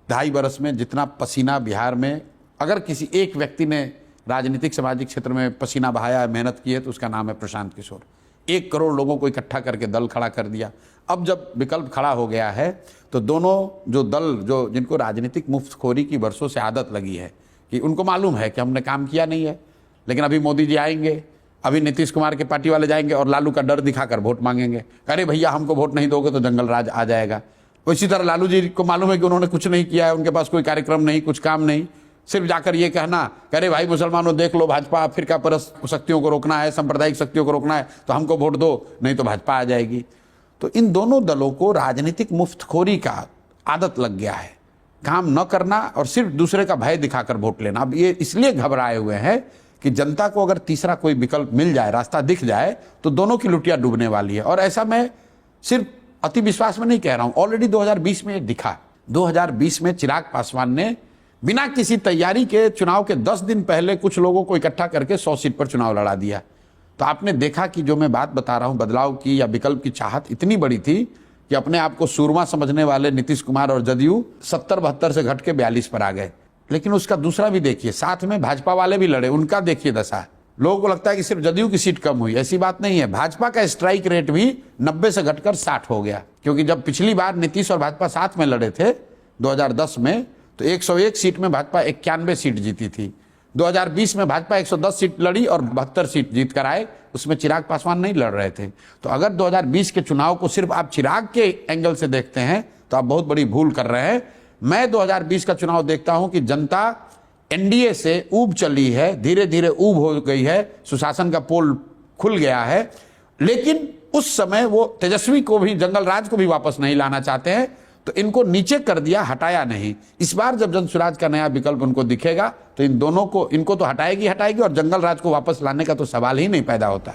2.5 बरस में जितना पसीना बिहार में अगर किसी एक व्यक्ति ने राजनीतिक सामाजिक क्षेत्र में पसीना बहाया है, मेहनत की है, तो उसका नाम है प्रशांत किशोर। 1 करोड़ लोगों को इकट्ठा करके दल खड़ा कर दिया। अब जब विकल्प खड़ा हो गया है तो दोनों जो दल जो जिनको राजनीतिक मुफ्तखोरी की वर्षों से आदत लगी है कि उनको मालूम है कि हमने काम किया नहीं है, लेकिन अभी मोदी जी आएंगे, अभी नीतीश कुमार के पार्टी वाले जाएंगे और लालू का डर दिखाकर वोट मांगेंगे। अरे भैया हमको वोट नहीं दोगे तो जंगल राज आ जाएगा। इसी तरह लालू जी को मालूम है कि उन्होंने कुछ नहीं किया है, उनके पास कोई कार्यक्रम नहीं, कुछ काम नहीं, सिर्फ जाकर ये कहना अरे भाई मुसलमानों देख लो, भाजपा फिरका परस्त शक्तियों को रोकना है, सांप्रदायिक शक्तियों को रोकना है, तो हमको वोट दो, नहीं तो भाजपा आ जाएगी। तो इन दोनों दलों को राजनीतिक मुफ्तखोरी का आदत लग गया है, काम न करना और सिर्फ दूसरे का भय दिखाकर वोट लेना। अब ये इसलिए घबराए हुए हैं कि जनता को अगर तीसरा कोई विकल्प मिल जाए, रास्ता दिख जाए, तो दोनों की लुटिया डूबने वाली है। और ऐसा मैं सिर्फ अति विश्वास में नहीं कह रहा हूं, ऑलरेडी 2020 में एक दिखा। 2020 में चिराग पासवान ने बिना किसी तैयारी के चुनाव के 10 दिन पहले कुछ लोगों को इकट्ठा करके 100 सीट पर चुनाव लड़ा दिया। तो आपने देखा कि जो मैं बात बता रहा हूं, बदलाव की या विकल्प की चाहत इतनी बड़ी थी कि अपने आप को सूरमा समझने वाले नीतीश कुमार और जदयू 70-72 से घट के 42 पर आ गए। लेकिन उसका दूसरा भी देखिए, साथ में भाजपा वाले भी लड़े, उनका देखिए दशा। लोगों को लगता है कि सिर्फ जदयू की सीट कम हुई, ऐसी बात नहीं है। भाजपा का स्ट्राइक रेट भी 90 से घटकर 60 हो गया, क्योंकि जब पिछली बार नीतीश और भाजपा साथ में लड़े थे 2010 में, तो 101 सीट में भाजपा 91 सीट जीती थी। 2020 में भाजपा 110 सीट लड़ी और 72 सीट जीत कर आए, उसमें चिराग पासवान नहीं लड़ रहे थे। तो अगर 2020 के चुनाव को सिर्फ आप चिराग के एंगल से देखते हैं तो आप बहुत बड़ी भूल कर रहे हैं। मैं 2020 का चुनाव देखता हूं कि जनता एनडीए से ऊब चली है, धीरे धीरे ऊब हो गई है, सुशासन का पोल खुल गया है, लेकिन उस समय वो तेजस्वी को भी, जंगल राज को भी वापस नहीं लाना चाहते हैं, तो इनको नीचे कर दिया, हटाया नहीं। इस बार जब जनसुराज का नया विकल्प उनको दिखेगा तो इन दोनों को, इनको तो हटाएगी और जंगल राज को वापस लाने का तो सवाल ही नहीं पैदा होता।